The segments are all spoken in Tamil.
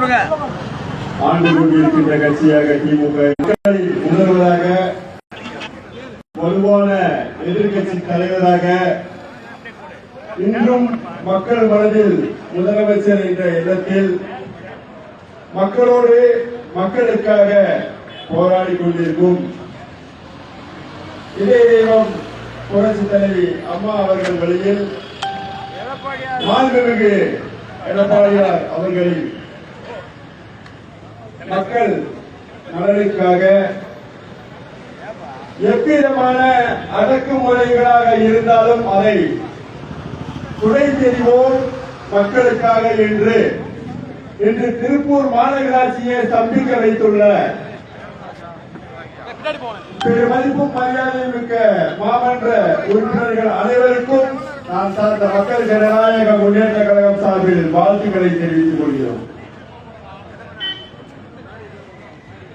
ஆண்டு கொண்டிருக்கின்ற கட்சியாக திமுக முதல்வராக வலுவான எதிர்கட்சி தலைவராக இன்றும் மக்கள் மனதில் முதலமைச்சர் என்ற எண்ணத்தில் மக்களோடு மக்களுக்காக போராடி கொண்டிருக்கும் இதே தெய்வம் புரட்சி தலைவி அம்மா அவர்கள் வழியில் மாண்புமிகு எடப்பாடியார் அவர்களின் மக்கள் நலனுக்காக எவ்விதமான அடக்குமுறைகளாக இருந்தாலும் அதை துணை தெரிவோம் மக்களுக்காக என்று இன்று திருப்பூர் மாநகராட்சியை ஸ்தம்பிக்க வைத்துள்ள பெருமதிப்பும் மரியாதை மிக்க மாமன்ற உறுப்பினர்கள் அனைவருக்கும் நான் சார்ந்த மக்கள் ஜனநாயக முன்னேற்ற கழகம் சார்பில் வாழ்த்துக்களை தெரிவித்துக் கொள்கிறோம்.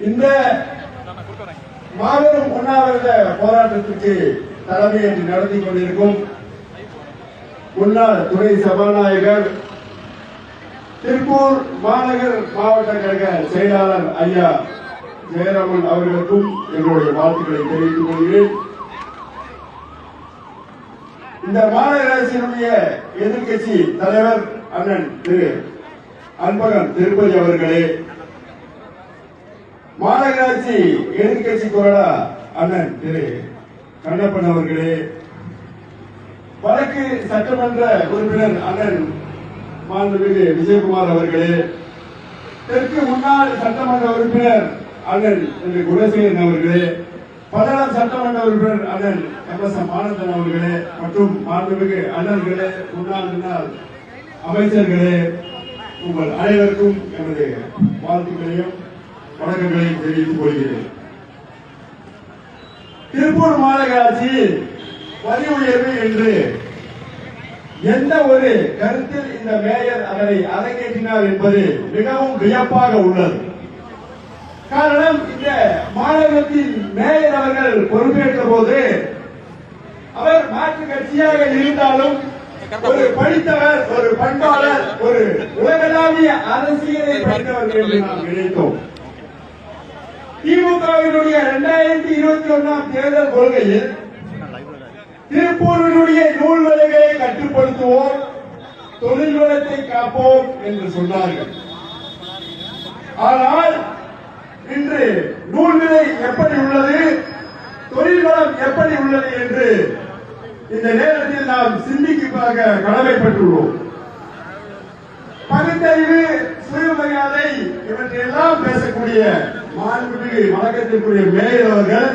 இந்த மாபெரும் உண்ணாவிரத போராட்டத்திற்கு தலைமையேற்று நடத்தி கொண்டிருக்கும் முன்னாள் துணை சபாநாயகர் திருப்பூர் மாநகர் மாவட்ட கழக செயலாளர் ஐயா ஜெயராமன் அவர்களுக்கும் எங்களுடைய வாழ்த்துக்களை தெரிவித்துக் கொள்கிறேன். இந்த மாநகராட்சியினுடைய எதிர்கட்சி தலைவர் அண்ணன் திரு அன்பகன் திருப்பதி அவர்களே, மாநகராட்சி எதிர்கட்சி கொறடா அண்ணன் திரு கண்ணப்பன் அவர்களே, வடக்கு சட்டமன்ற உறுப்பினர் அண்ணன் மாண்புமிகு விஜயகுமார் அவர்களே, தெற்கு முன்னாள் சட்டமன்ற உறுப்பினர் அண்ணன் திரு குணசேகரன் அவர்களே, பல்லடம் சட்டமன்ற உறுப்பினர் அண்ணன் எம்.எஸ். ஆனந்தன் அவர்களே மற்றும் மாண்புமிகு அண்ணன்களே, முன்னாள் அமைச்சர்களே, உங்கள் அனைவருக்கும் எனது வாழ்த்துக்களையும் வணக்கங்களையும் தெரிவித்துக் கொள்கிறேன். திருப்பூர் மாநகராட்சியில் வரி உயர்வு என்று எந்த ஒரு கருத்தில் இந்த மேயர் அதனை அரங்கேற்றினார் என்பது மிகவும் வியப்பாக உள்ளது. காரணம், இந்த மாநகரத்தின் மேயர் அவர்கள் பொறுப்பேற்ற போது அவர் மாற்று கட்சியாக இருந்தாலும் ஒரு படித்தவர், ஒரு பண்பாளர், ஒரு உலகளாவிய அரசியலை படித்தவர் என்று நாம் நினைத்தோம். திமுகவினுடைய 2021 தேர்தல் கொள்கையில் திருப்பூரினுடைய நூல் விலைகளை கட்டுப்படுத்துவோம், தொழில் வளத்தை காப்போம் என்று சொன்னார்கள். ஆனால் இன்று நூல் விலை எப்படி உள்ளது, தொழில் வளம் எப்படி உள்ளது என்று இந்த நேரத்தில் நாம் சிந்திக்க கடமைப்பட்டுள்ளோம். பகுத்தறிவு, சுயமரியாதை இவற்றையெல்லாம் பேசக்கூடிய மாண்புமிகு வணக்கத்திற்குரிய மேயர் அவர்கள்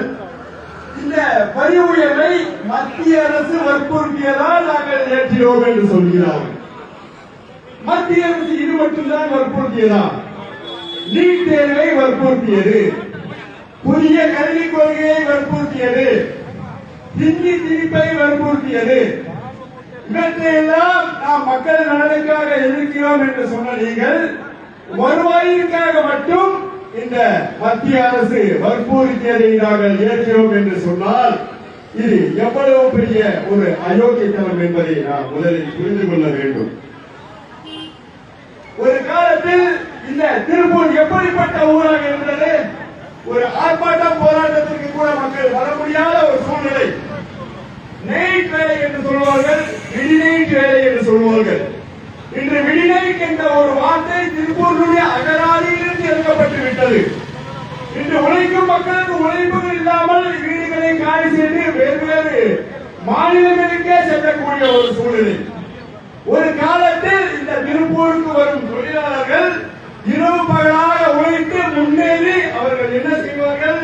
இந்த வரி உயர்வை மத்திய அரசு வற்புறுத்தியதால் நாங்கள் ஏற்றினோம் என்று சொல்கிறார்கள். மத்திய அரசு இது மட்டும்தான் வற்புறுத்தியதா? நீட் தேர்வை வற்புறுத்தியது, புதிய கல்விக் கொள்கையை வற்புறுத்தியது, ஹிந்தி திணிப்பை வற்புறுத்தியது. இவற்றையெல்லாம் நாம் மக்கள் நலனுக்காக எதிர்க்கிறோம் என்று சொன்ன நீங்கள் வருவாயிற்காக மட்டும் இந்த மத்திய அரசு வற்புறுத்தியதை நாங்கள் ஏற்கிறோம் என்று சொன்னால் இது எவ்வளவு பெரிய ஒரு அயோக்கியத்தனம் என்பதை நாம் முதலில் புரிந்து கொள்ள வேண்டும். ஒரு காலத்தில் இந்த திருப்பூர் எப்படிப்பட்ட ஊராக இருந்தது? ஒரு ஆர்ப்பாட்டம் போராட்டத்திற்கு கூட மக்கள் வர முடியாத ஒரு சூழ்நிலை. நைட் வேலை என்று சொல்வார்கள், மிட்நைட் வேலை என்று சொல்வார்கள். இன்று மிட்நைட் என்ற ஒரு வார்த்தை திருப்பூருடைய அகராதியிலிருந்து எடுக்கப்பட்டு விட்டது. இன்று உழைக்கும் மக்களுக்கு உழைப்புகள் இல்லாமல் வீடுகளை காலி செய்து வேறு மாநிலங்களுக்கே செல்லக்கூடிய ஒரு சூழ்நிலை. ஒரு காலத்தில் இந்த திருப்பூருக்கு வரும் தொழிலாளர்கள் இரவு பகலாக உழைத்து முன்னேறி அவர்கள் என்ன செய்வார்கள்?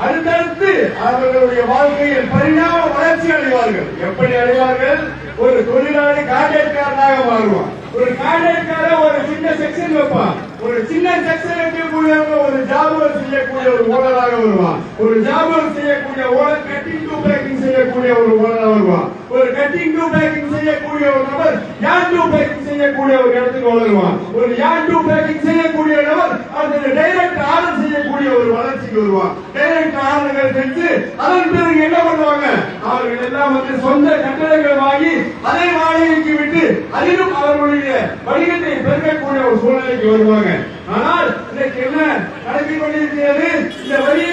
அடுத்தடுத்து அவர்களுடைய வாழ்க்கையில் பரிணாம வளர்ச்சி அடைவார்கள். எப்படி அடைவார்கள்? ஒரு தொழிலாளி கான்ட்ராக்டராக மாறுவான். ஒரு கான்ட்ராக்டர் ஒரு சின்ன செக்ஷன் வைப்பான். ஒரு சின்ன செக்ஷன் வைக்கக்கூடிய ஒரு ஜாபர் செய்யக்கூடிய ஒரு ஓனராக வருவான். ஒரு ஜாபர் செய்யக்கூடிய ஓனர் கட்டிங் டு பேக்கிங் செய்யக்கூடிய ஒரு ஓனராக வருவான். ஒரு கட்டிங் டு பேக்கிங் செய்யக்கூடிய ஒரு நபர் யான் டு பேக்கிங் செய்யக்கூடிய ஒரு இடத்துக்கு வளருவான். ஒரு யான் டு பேக்கிங் செய்யக்கூடிய நபர் அடுத்த டைரக்ட் ஆர்டர் செய்யக்கூடிய ஒரு வளர்ச்சிக்கு வருவான். டைரக்ட் ஆர்டர்கள் செஞ்சு அதன் பிறகு என்ன பண்ணுவாங்க? அவர்கள் எல்லாம் வந்து சொந்த கட்டடங்கள் வாங்கி அதை வாடகைக்கு விட்டு அதிலும் அவர்களுடைய வணிகத்தை பெருக்கக்கூடிய ஒரு சூழ்நிலைக்கு வருவாங்க. ஆனால் இன்னைக்கு என்ன நடத்திக் கொண்டிருக்கிறது? இந்த வரி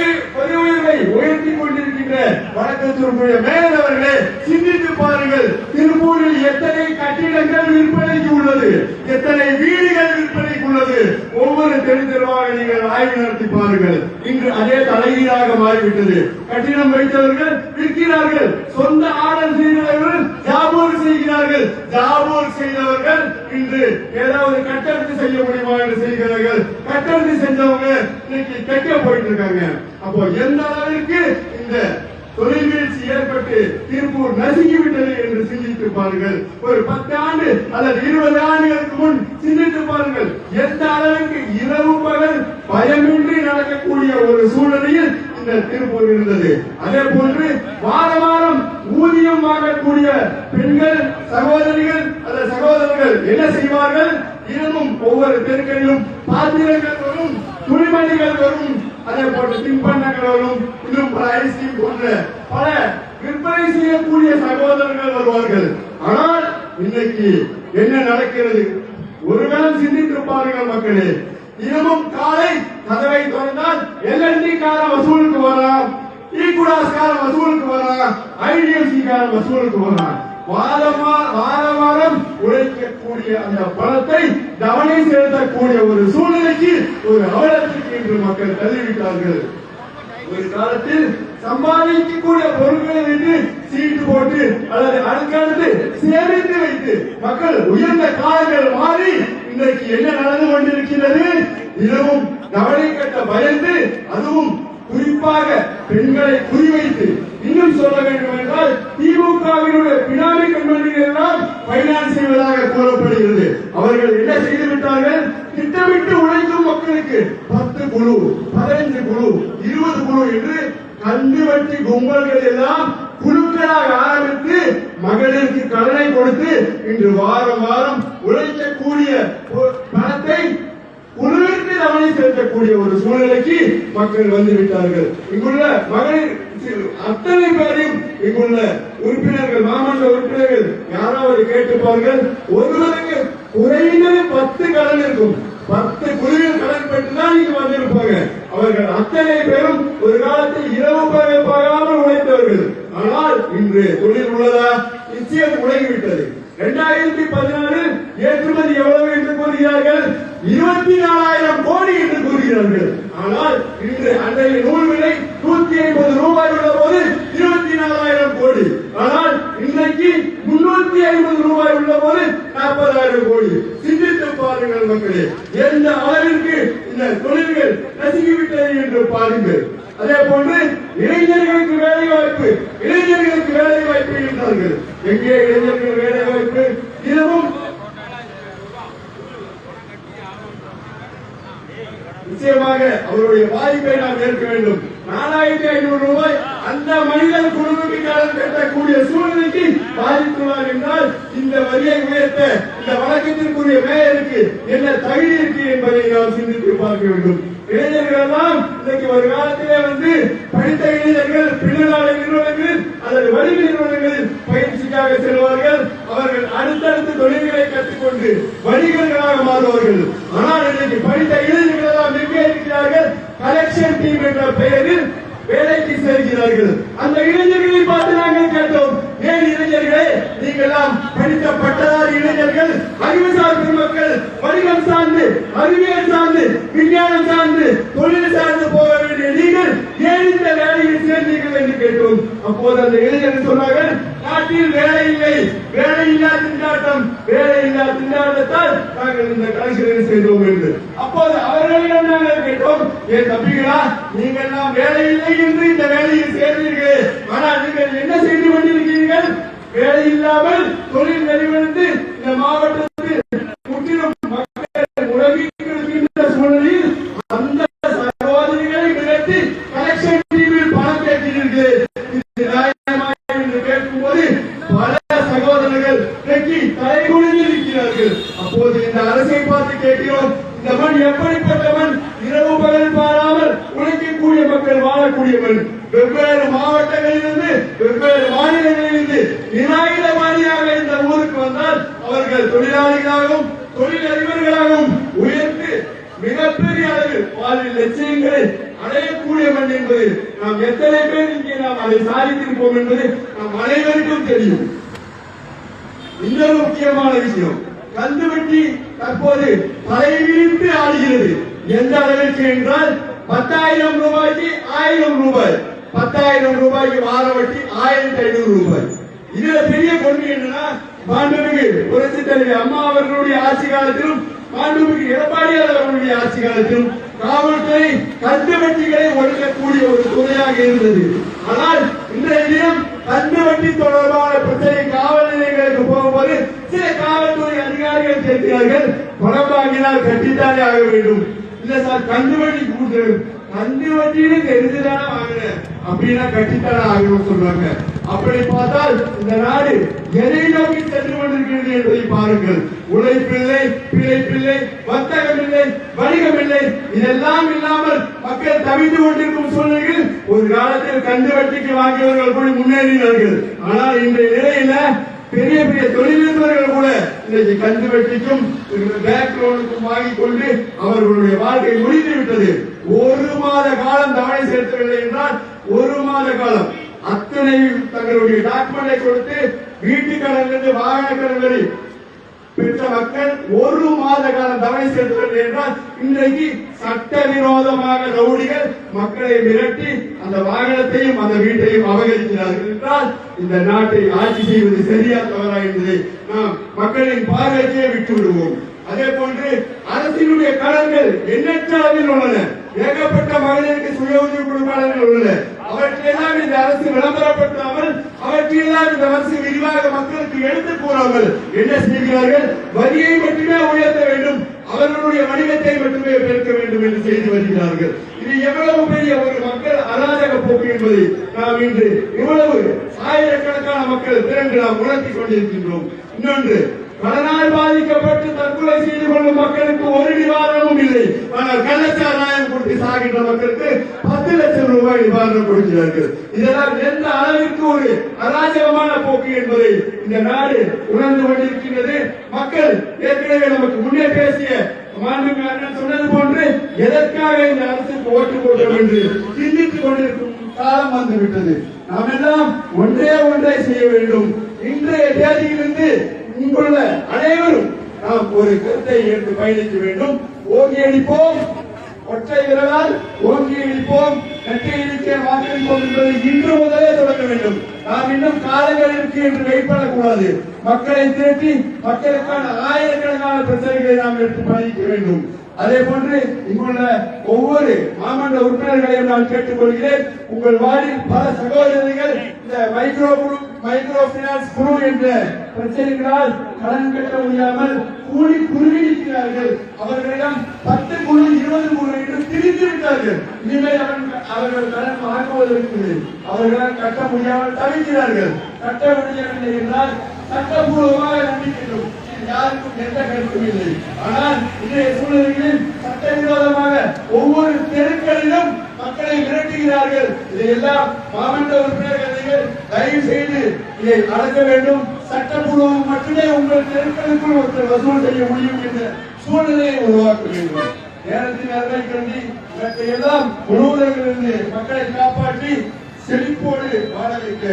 உயர்வை உயர்த்தி கொண்டிருக்கின்ற வடக்கத்திற்குரிய மேயர் அவர்களே, சிந்தித்து பாருங்கள். திருப்பூரில் எத்தனை கட்டிடங்கள் விற்பனைக்கு உள்ளது, எத்தனை வீடுகள் விற்பனைக்கு உள்ளது. ஒவ்வொரு தெருவாக நீங்கள் ஆய்வு நடத்தி பாருங்கள். இன்று அதே தலைகீழாக மாறிவிட்டது. கட்டிடம் வைத்தவர்கள் விற்கிறார்கள், சொந்த ஆர்டர் செய்கிறவர்கள் ஜாபூர் செய்கிறார்கள், ஜாபூர் செய்தவர்கள் இன்று ஏதாவது கட்டடத்தை செய்ய முடியுமா என்று செய்கிறார்கள். கட்டடத்தை செஞ்சவங்க இன்னைக்கு தைக்க போயிட்டு இருக்காங்க. அப்போ எந்த அளவிற்கு இந்த தொழில் வீழ்ச்சி ஏற்பட்டு திருப்பூர் நசுங்கிவிட்டது என்று சிந்தித்து பாருங்கள். ஒரு 10 ஆண்டு அல்லது 20 ஆண்டுகளுக்கு முன் சிந்தித்து பாருங்கள். எந்த அளவுக்கு இரவு பகல் பயமின்றி நடக்கக்கூடிய ஒரு சூழ்நிலையில் இந்த திருப்பூர் இருந்தது. அதே போன்று வார வாரம் ஊதியம் வாங்கக்கூடிய பெண்கள் சகோதரிகள் அல்லது சகோதரர்கள் என்ன செய்வார்கள்? இன்னும் ஒவ்வொரு தெருக்களிலும் பாத்திரங்கள் வரும், துணிமணிகள் வரும், அதே போன்று தின்பண்டங்கள் வரும், இன்னும் பல ஐஸ்கிரீம் போன்ற பல விற்பனை செய்யக்கூடிய சகோதரர்கள் வருவார்கள். ஆனால் இன்னைக்கு என்ன நடக்கிறது? ஒரு காலம் சிந்தித்து பாருங்கள் மக்களே. தினமும் காலை கதவை திறந்தால் எல்என்டி கார வசூலுக்கு வரான், ஈகுடாஸ் கார வசூலுக்கு வரான், ஐடிஎஃப்சி கார வசூலுக்கு வரான். வாரம் உழைக்கக்கூடிய அந்த பணத்தை கவனை செலுத்தக்கூடிய ஒரு சூழ்நிலைக்கு, ஒரு அவலத்திற்கு இன்று மக்கள் தள்ளிவிட்டார்கள். ஒரு காலத்தில் சம்பாதிக்கக்கூடிய பொருட்களை வைத்து சீட்டு போட்டு அல்லது அடுக்கடுத்து சேமித்து வைத்து மக்கள் உயர்ந்த காலங்கள் மாறி இன்றைக்கு என்ன நடந்து கொண்டிருக்கிறது? இதுவும் கவலை கட்ட பயந்து, அதுவும் குறிப்பாக பெண்களை குறிவைத்து, இன்னும் சொல்ல வேண்டும் என்றால் திமுகவினுடைய பினாமி கம்பெனிகள் எல்லாம் பைனான்ஸ் செய்வதாக கூறப்படுகிறது. அவர்கள் என்ன செய்துவிட்டார்கள்? திட்டமிட்டு உழைக்கும் மக்களுக்கு 10 குழு, 15 குழு, 20 குழு என்று கந்து வட்டி கும்பல்கள் எல்லாம் குழுக்களாக ஆரம்பித்து மகளிருக்கு கடனை கொடுத்து இன்று வாரம் வாரம் உழைக்கக்கூடிய பணத்தை குழுவிற்கு கவனை செலுத்தக்கூடிய ஒரு சூழ்நிலைக்கு மக்கள் வந்துவிட்டார்கள். இங்குள்ள மகளிர் அத்தனை பேரையும் இங்குள்ள உறுப்பினர்கள், மாமன்ற உறுப்பினர்கள் யாராவது கேட்டுப்பார்கள். ஒருவருக்கு குறைந்தது 10 கடன் இருக்கும். 10 குழுவில் கடன் பெற்றுதான் இங்கு வந்திருப்பாங்க. அவர்கள் அத்தனை பேரும் ஒரு காலத்தில் இரவு பகல் பார்க்காமல் உழைத்தவர்கள். ஆனால் இன்று தொழில் உள்ளதா? நிச்சயம் முடங்கிவிட்டது. 2016 ஏற்றுமதி எவ்வளவு என்று கூறுகிறார்கள்? 24,000 கோடி என்று கூறுகிறார்கள். ஆனால் இன்று அன்றைய நூல் விலை 150 ரூபாய் உள்ள போது 24,000 கோடி. ஆனால் இன்றைக்கு 350 ரூபாய் உள்ள போது 40,000 கோடி. சிந்தித்து பாருங்கள் மக்களே, எந்த அளவிற்கு இந்த தொழில்கள் நசுங்கிவிட்டது என்று பாருங்கள். அதே போன்று இளைஞர்களுக்கு வேலை வாய்ப்பு, இளைஞர்களுக்கு வேலை வாய்ப்பு என்றார்கள். எங்கே இளைஞர்கள் வேலை வாய்ப்பு? இதுவும் நிச்சயமாக அவருடைய பாதிப்பை நாம் ஏற்க வேண்டும். 4,500 ரூபாய் அந்த மனிதன் குழுவுக்கு கடன் கட்டக்கூடிய சூழ்நிலைக்கு பாதித்துள்ளார் என்றால் இந்த வரியை உயர்த்த இந்த வழக்கத்திற்குரிய மேயருக்கு என்ன தகுதி இருக்கு என்பதை நாம் சிந்தித்து பார்க்க வேண்டும். இளைஞர்கள் எல்லாம் இன்றைக்கு ஒரு காலத்திலே வந்து படித்த இளைஞர்கள் பின்னலாள நிறுவனங்கள் அல்லது வணிக நிறுவனங்களில் பயிற்சிக்காக செல்வார்கள். அவர்கள் அடுத்தடுத்த தொழில்களை கற்றுக்கொண்டு வணிகர்களாக மாறுவார்கள். ஆனால் இன்றைக்கு படித்த இளைஞர்கள் எல்லாம் எங்கே இருக்கிறார்கள்? கலெக்ஷன் டீம் என்ற பெயரில் வேலைக்கு சேர்கிறார்கள். அந்த இளைஞர்களை பார்த்து நாங்கள் கேட்டோம், ஏன் இளைஞர்களே நீங்கள் எல்லாம் படித்த பட்டதாரி இளைஞர்கள், அறிவுசார் பெருமக்கள், வணிகம் சார்ந்து, அறிவியல் சார்ந்து, விஞ்ஞானம் சார்ந்து, தொழில் சார்ந்து போக வேண்டிய நீங்கள் ஏன் இந்த வேலையில் சேர்ந்தீர்கள் என்று கேட்டோம். அப்போது அந்த இளைஞர்கள் சொன்னார்கள், நாட்டில் வேலை இல்லை, வேலையில்லா திண்டாட்டம், வேலையில்லா திண்டாட்டத்தால் நாங்கள் இந்த கலெக்ஷனை செய்தோம் என்று. அப்போது அவர்களிடம் நாங்கள் கேட்டோம், ஏன் தம்பிகளா நீங்கள் எல்லாம் வேலை இல்லை என்று இந்த வேலையில் சேர்ந்தீர்கள், ஆனால் நீங்கள் என்ன செய்து கொண்டிருக்கிறீர்கள்? வேலை இல்லாமல் தொழில் நெறிவடைந்து இந்த மாவட்டத்தில் முற்றிலும் மக்கள் உலகின்ற சூழலில் அந்த சகோதரிகளை விரட்டி கலெக்ஷன் டீமில் பணம் கேட்கிறீர்கள். என்று கேட்கும்போது பல சகோதரர்கள் தலைகுனிந்து இருக்கிறார்கள். அப்போது இந்த அரசை பார்த்து கேட்கிறோம், இந்த மண் எப்படிப்பட்ட மண்? இரவு பகல் பாராமல் உழைக்கக்கூடிய மக்கள் வாழக்கூடிய மண். வெவ்வேறு மாவட்டங்களிலிருந்து, வெவ்வேறு மாநிலங்களிலிருந்து நிராயுதபாணியாக இந்த ஊருக்கு வந்தால் அவர்கள் தொழிலாளிகளாகவும் தொழில் அதிபர்களாகவும் உயர்ந்து வாழ்வில் லட்சியங்களை அடையக்கூடியவன் என்பது நாம் எத்தனை பேர் இங்கே நாம் அதை சாதித்திருப்போம் என்பது நாம் அனைவருக்கும் தெரியும். இன்னொரு முக்கியமான விஷயம், கந்துவட்டி தற்போது தலைவிரித்து ஆடுகிறது. எந்த அளவிற்கு என்றால் 10,000 ரூபாய்க்கு 1000 ரூபாய், 10,000 ரூபாய்க்கு வார வட்டி 1500 ரூபாய். இதுல பெரிய கொள்கை என்னன்னா, மாண்புமிகு புரட்சி தலைவி அம்மா அவர்களுடைய ஆட்சி காலத்திலும் மாண்புமிகு எடப்பாடியார் அவர்களுடைய ஆட்சி காலத்திலும் காவல்துறை கந்துவட்டிகளை ஒடுக்கக்கூடிய ஒரு துறையாக இருந்தது. ஆனால் இன்றைய தினம் கந்துவட்டி தொடர்பான பிரச்சனை காவல் நிலையங்களுக்கு போகும்போது சில காவல்துறை அதிகாரிகள் கேட்கிறார்கள், பணம் வாங்கினால் கட்டித்தானே ஆக வேண்டும். இல்ல சார், கந்துவட்டி கூடுதல், கந்துவட்டின்னு தெரிஞ்சுதானே வாங்கினேன் அப்படின்னா கட்டித்தானே ஆகணும் சொல்றாங்க. அப்படி பார்த்தால் இந்த நாடு எதை நோக்கி சென்று கொண்டிருக்கிறது என்பதை பாருங்கள். உழைப்பில்லை, பிழைப்பில்லை, வர்த்தகமில்லை, வணிகமில்லை, இதெல்லாம் இல்லாமல் மக்கள் தவித்து கொண்டிருக்கும் சூழ்நிலையில் ஒரு காலத்தில் கந்துவட்டிக்கு வாங்கியவர்கள் கூட முன்னேறினார்கள். ஆனால் இன்றைய நிலையில பெரிய பெரிய தொழிலதிபர்கள் கூட இன்றைக்கு கந்துவட்டிக்கும் பேங்க் லோனுக்கும் வாங்கிக் கொண்டு அவர்களுடைய வாழ்க்கை முடிந்து விட்டது. ஒரு மாத காலம் தவணை செலுத்தவில்லை என்றால் ஒரு மாத காலம் அத்தனை தங்களுடைய டாக்குமெண்டை கொடுத்து வீட்டு கடனிலிருந்து வாகன கடன் வரை பெற்ற மக்கள் ஒரு மாத காலம் தவணை செலுத்தவில்லை என்றால் இன்றைக்கு சட்டவிரோதமாக ரவுடிகள் மக்களை மிரட்டி அந்த வாகனத்தையும் அந்த வீட்டையும் அபகரிக்கிறார்கள் என்றால் இந்த நாட்டை ஆட்சி செய்வது சரியா தவறா என்பதை நாம் மக்களின் பார்வைக்கே விட்டு விடுவோம். அதே போன்று அரசினுடைய கடன்கள் எண்ணற்ற அளவில் உள்ளன. ஏகப்பட்ட மகளிருக்கு சுய உதவி குழு கடன்கள் உள்ளன. அவற்றையெல்லாம் இந்த அரசு விளம்பரப்படுத்தாமல், அவற்றையெல்லாம் இந்த அரசு விரிவாக மக்களுக்கு எடுத்து கூறாமல் என்ன செய்கிறார்கள்? வரியை மட்டுமே உயர்த்த வேண்டும், அவர்களுடைய வணிகத்தை மட்டுமே பெருக்க வேண்டும் என்று செய்து வருகிறார்கள். இது எவ்வளவு பெரிய ஒரு மக்கள் அராஜக போக்கு என்பதை நாம் இன்று இவ்வளவு ஆயிரக்கணக்கான மக்கள் திரண்டு நாம் உணர்த்திக் கொண்டிருக்கின்றோம். இன்னொன்று, கடனால் பாதிக்கப்பட்டு தற்கொலை செய்து கொள்ளும் மக்களுக்கு ஒரு நிவாரணமும் இல்லை. ஆனால் கள்ளச்சாராயம் கொடுத்து சாகின்ற மக்களுக்கு 10 லட்சம் ரூபாய் நிவாரணம் கொடுக்கிறார்கள். இதெல்லாம் எந்த அளவிற்கு ஒரு அராஜகமான போக்கு என்பதை இந்த நாடு உணர்ந்து கொண்டிருக்கின்றது. மக்கள் ஏற்கனவே நமக்கு முன்னே பேசிய மாண்புமிகு அண்ணன் சொன்னது போன்று எதற்காக இந்த அரசுக்கு ஓட்டு போட்டோம் என்று சிந்தித்துக் கொண்டிருக்கும் காலம் வந்துவிட்டது. நாம் எல்லாம் ஒன்றை செய்ய வேண்டும். இன்றைய தேதியிலிருந்து இங்குள்ள அனைவரும் நாம் ஒரு கருத்தை எடுத்து பயணிக்க வேண்டும். ஓங்கி அடிப்போம், ஒற்றை விரலால் ஓங்கி அடிப்போம், நெட்டை இடிக்க வாக்களிப்போம் என்பதை இன்று முதலே தொடங்க வேண்டும். நாம் இன்னும் காலங்கள் இருக்கு என்று வைப்படக்கூடாது. மக்களை திரட்டி மக்களுக்கான ஆயிரக்கணக்கான பிரச்சனைகளை நாம் எடுத்து பயணிக்க வேண்டும். அதே போன்று இங்குள்ள ஒவ்வொரு மாமன்ற உறுப்பினர்களையும் நான் கேட்டுக்கொள்கிறேன். உங்கள் வார்டில் பல சகோதரர்கள் இந்த மைக்ரோ பினான்ஸ் குழு என்ற பிரச்சனைகளால் கடன் கட்ட முடியாமல் கூலி குறுகியிருக்கிறார்கள். அவர்களிடம் 10 குழு 20 குழு என்று திரிந்து விட்டார்கள். இனிமேல் அவர்கள் கடன் வாங்குவதற்கு அவர்களால் கட்ட முடியாமல் தவிக்கிறார்கள். கட்ட முடியவில்லை என்றால் சட்டப்பூர்வமாக நம்பிக்கையும் யாருக்கும் எந்த கருத்தும் இல்லை. ஆனால் இன்றைய சூழ்நிலைகளில் சட்டவிரோதமாக ஒவ்வொரு தெருக்களிலும் மக்களை மிரட்டுகிறார்கள். இதையெல்லாம் மாவட்ட உறுப்பினர்கள் தயவு செய்து இதை அடக்க வேண்டும். சட்டப்பூர்வம் மட்டுமே உங்கள் தெருக்களுக்குள் ஒருத்தர் வசூல் செய்ய முடியும் என்ற சூழ்நிலையை உருவாக்க வேண்டும். நேரத்தின் அருமை கருதி இவற்றையெல்லாம் முழுவதிலிருந்து மக்களை காப்பாற்றி செழிப்போடு வாழ வைக்க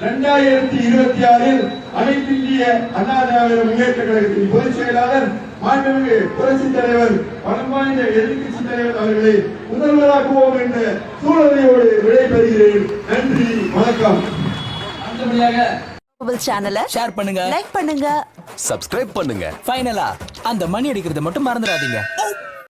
2026 அனைத்து இந்திய அண்ணா திராவிட முன்னேற்ற கழகத்தின் பொதுச் செயலாளர் மாண்புமிகு புரட்சி தலைவர் பலம் வாய்ந்த எதிர்க்கட்சி தலைவர் அவர்களை முதல்வராக்குவோம் என்ற சூழ்நிலையோடு விடைபெறுகிறேன். நன்றி, வணக்கம். சேனலை ஷேர் பண்ணுங்க, லைக் பண்ணுங்க, சப்ஸ்கிரைப் பண்ணுங்க. ஃபைனலா அந்த மணி அடிக்கிறது மட்டும் மறந்துடாதீங்க.